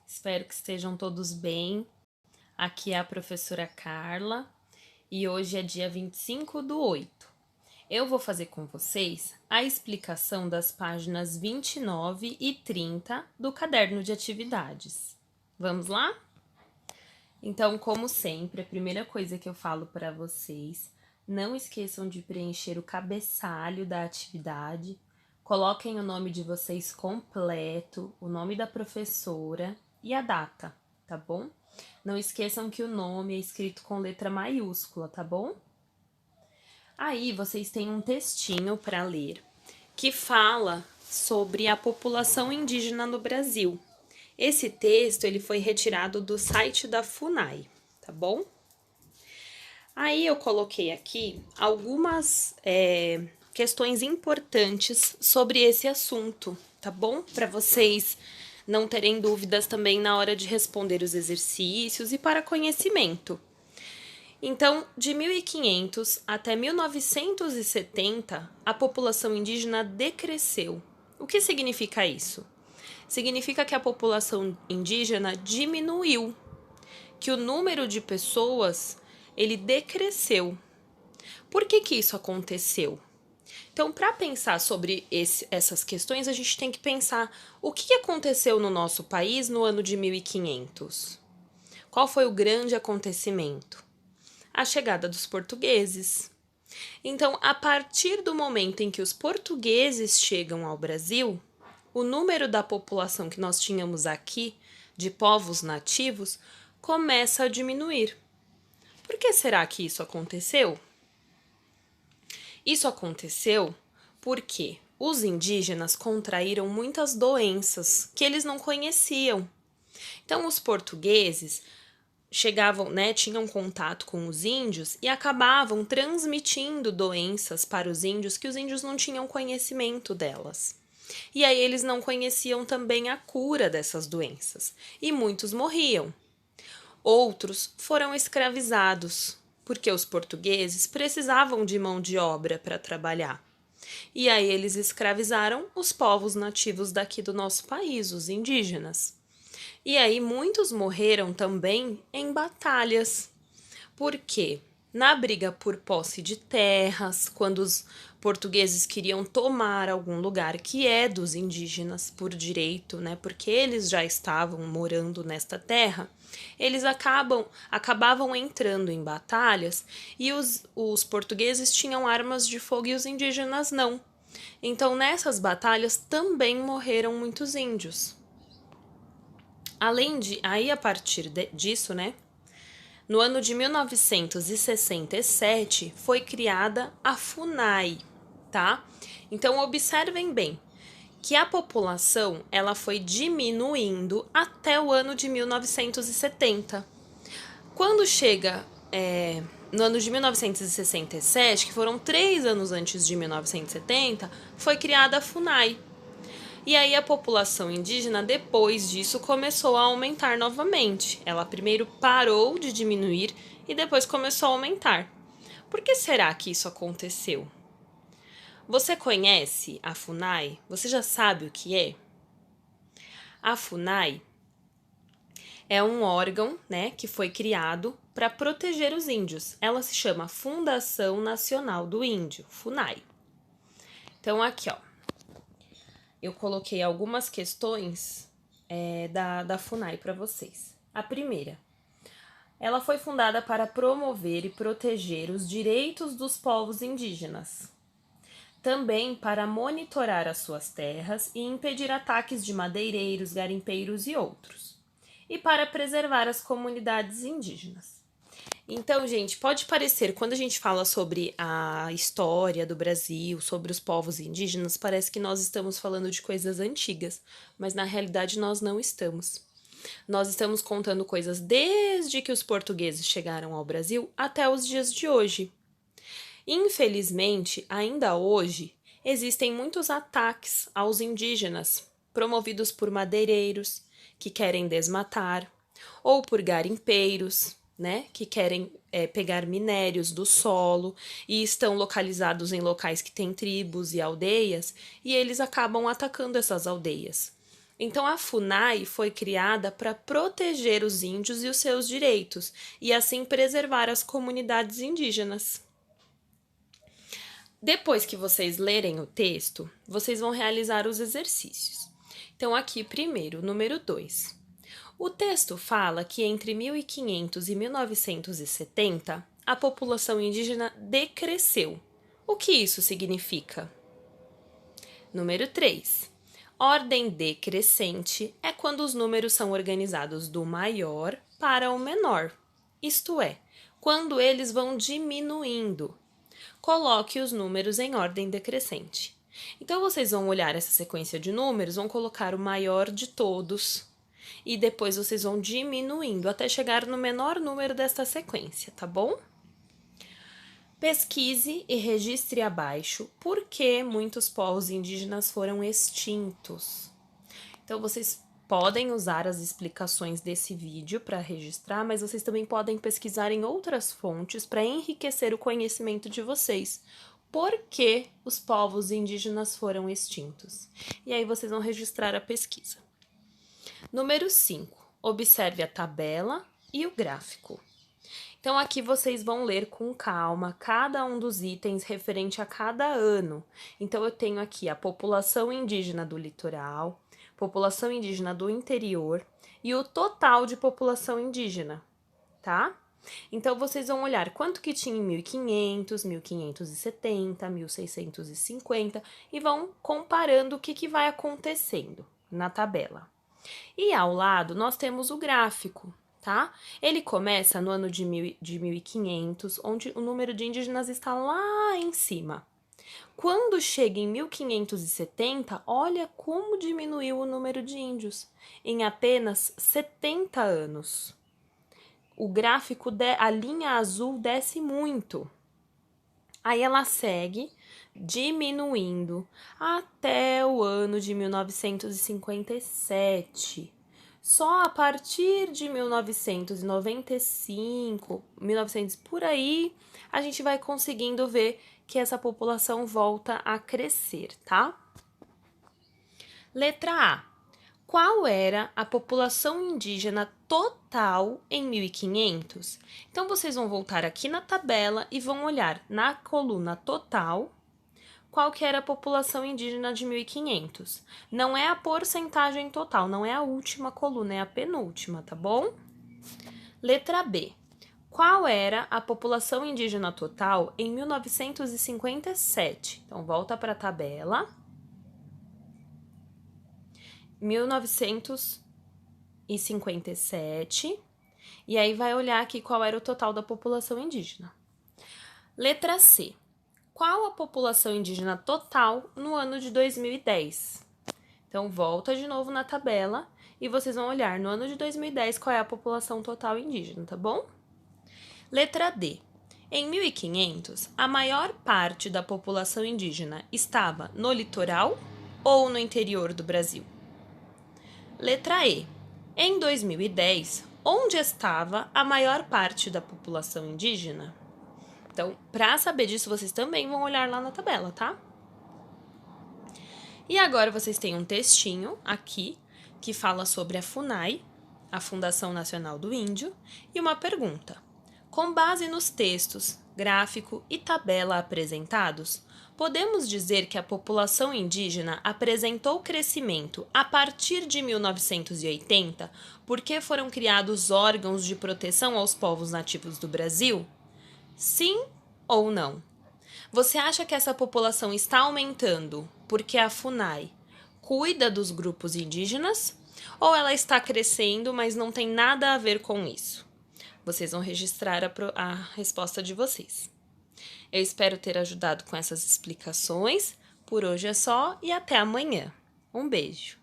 Espero que estejam todos bem. Aqui é a professora Carla e hoje é dia 25/8. Eu vou fazer com vocês a explicação das páginas 29 e 30 do caderno de atividades. Vamos lá? Então, como sempre, a primeira coisa que eu falo para vocês, não esqueçam de preencher o cabeçalho da atividade. Coloquem o nome de vocês completo, o nome da professora e a data, tá bom? Não esqueçam que o nome é escrito com letra maiúscula, tá bom? Aí vocês têm um textinho para ler que fala sobre a população indígena no Brasil. Esse texto ele foi retirado do site da FUNAI, tá bom? Aí eu coloquei aqui algumas questões importantes sobre esse assunto, tá bom? Para vocês não terem dúvidas também na hora de responder os exercícios e para conhecimento. Então, de 1500 até 1970, a população indígena decresceu. O que significa isso? Significa que a população indígena diminuiu, que o número de pessoas ele decresceu. Por que isso aconteceu? Então, para pensar sobre essas questões, a gente tem que pensar o que aconteceu no nosso país no ano de 1500. Qual foi o grande acontecimento? A chegada dos portugueses. Então, a partir do momento em que os portugueses chegam ao Brasil, o número da população que nós tínhamos aqui, de povos nativos, começa a diminuir. Por que será que isso aconteceu? Isso aconteceu porque os indígenas contraíram muitas doenças que eles não conheciam. Então, os portugueses chegavam, tinham contato com os índios e acabavam transmitindo doenças para os índios que os índios não tinham conhecimento delas. E aí eles não conheciam também a cura dessas doenças e muitos morriam. Outros foram escravizados, porque os portugueses precisavam de mão de obra para trabalhar. E aí eles escravizaram os povos nativos daqui do nosso país, os indígenas. E aí muitos morreram também em batalhas. Por quê? Na briga por posse de terras, quando os portugueses queriam tomar algum lugar que é dos indígenas por direito, porque eles já estavam morando nesta terra, eles acabavam entrando em batalhas e os portugueses tinham armas de fogo e os indígenas não. Então, nessas batalhas também morreram muitos índios. Aí a partir disso, no ano de 1967 foi criada a FUNAI, tá? Então observem bem que a população ela foi diminuindo até o ano de 1970. Quando chega no ano de 1967, que foram 3 anos antes de 1970, foi criada a FUNAI. E aí a população indígena, depois disso, começou a aumentar novamente. Ela primeiro parou de diminuir e depois começou a aumentar. Por que será que isso aconteceu? Você conhece a FUNAI? Você já sabe o que é? A FUNAI é um órgão, que foi criado para proteger os índios. Ela se chama Fundação Nacional do Índio, FUNAI. Então aqui, eu coloquei algumas questões da FUNAI para vocês. A primeira, ela foi fundada para promover e proteger os direitos dos povos indígenas. Também para monitorar as suas terras e impedir ataques de madeireiros, garimpeiros e outros. E para preservar as comunidades indígenas. Então, gente, pode parecer, quando a gente fala sobre a história do Brasil, sobre os povos indígenas, parece que nós estamos falando de coisas antigas, mas na realidade nós não estamos. Nós estamos contando coisas desde que os portugueses chegaram ao Brasil até os dias de hoje. Infelizmente, ainda hoje, existem muitos ataques aos indígenas, promovidos por madeireiros, que querem desmatar, ou por garimpeiros, que querem pegar minérios do solo e estão localizados em locais que têm tribos e aldeias, e eles acabam atacando essas aldeias. Então, a FUNAI foi criada para proteger os índios e os seus direitos, e assim preservar as comunidades indígenas. Depois que vocês lerem o texto, vocês vão realizar os exercícios. Então, aqui primeiro, número 2. O texto fala que entre 1500 e 1970, a população indígena decresceu. O que isso significa? Número 3. Ordem decrescente é quando os números são organizados do maior para o menor, isto é, quando eles vão diminuindo. Coloque os números em ordem decrescente. Então, vocês vão olhar essa sequência de números, vão colocar o maior de todos e depois vocês vão diminuindo até chegar no menor número desta sequência, tá bom? Pesquise e registre abaixo por que muitos povos indígenas foram extintos. Então, vocês podem usar as explicações desse vídeo para registrar, mas vocês também podem pesquisar em outras fontes para enriquecer o conhecimento de vocês. Por que os povos indígenas foram extintos? E aí vocês vão registrar a pesquisa. Número 5. Observe a tabela e o gráfico. Então, aqui vocês vão ler com calma cada um dos itens referente a cada ano. Então, eu tenho aqui a população indígena do litoral, população indígena do interior e o total de população indígena, tá? Então, vocês vão olhar quanto que tinha em 1500, 1570, 1650 e vão comparando o que vai acontecendo na tabela. E ao lado, nós temos o gráfico, tá? Ele começa no ano de 1500, onde o número de indígenas está lá em cima. Quando chega em 1570, olha como diminuiu o número de índios em apenas 70 anos. O gráfico, a linha azul desce muito. Aí ela segue diminuindo até o ano de 1957. Só a partir de 1995, 1900 por aí, a gente vai conseguindo ver que essa população volta a crescer, tá? Letra A. Qual era a população indígena total em 1500? Então, vocês vão voltar aqui na tabela e vão olhar na coluna total qual que era a população indígena de 1500. Não é a porcentagem total, não é a última coluna, é a penúltima, tá bom? Letra B. Qual era a população indígena total em 1957? Então, volta para a tabela. 1957. E aí vai olhar aqui qual era o total da população indígena. Letra C. Qual a população indígena total no ano de 2010? Então, volta de novo na tabela e vocês vão olhar no ano de 2010 qual é a população total indígena, tá bom? Letra D. Em 1500, a maior parte da população indígena estava no litoral ou no interior do Brasil? Letra E. Em 2010, onde estava a maior parte da população indígena? Então, para saber disso, vocês também vão olhar lá na tabela, tá? E agora vocês têm um textinho aqui que fala sobre a FUNAI, a Fundação Nacional do Índio, e uma pergunta. Com base nos textos, gráfico e tabela apresentados, podemos dizer que a população indígena apresentou crescimento a partir de 1980 porque foram criados órgãos de proteção aos povos nativos do Brasil? Sim ou não? Você acha que essa população está aumentando porque a FUNAI cuida dos grupos indígenas? Ou ela está crescendo, mas não tem nada a ver com isso? Vocês vão registrar a resposta de vocês. Eu espero ter ajudado com essas explicações. Por hoje é só e até amanhã. Um beijo!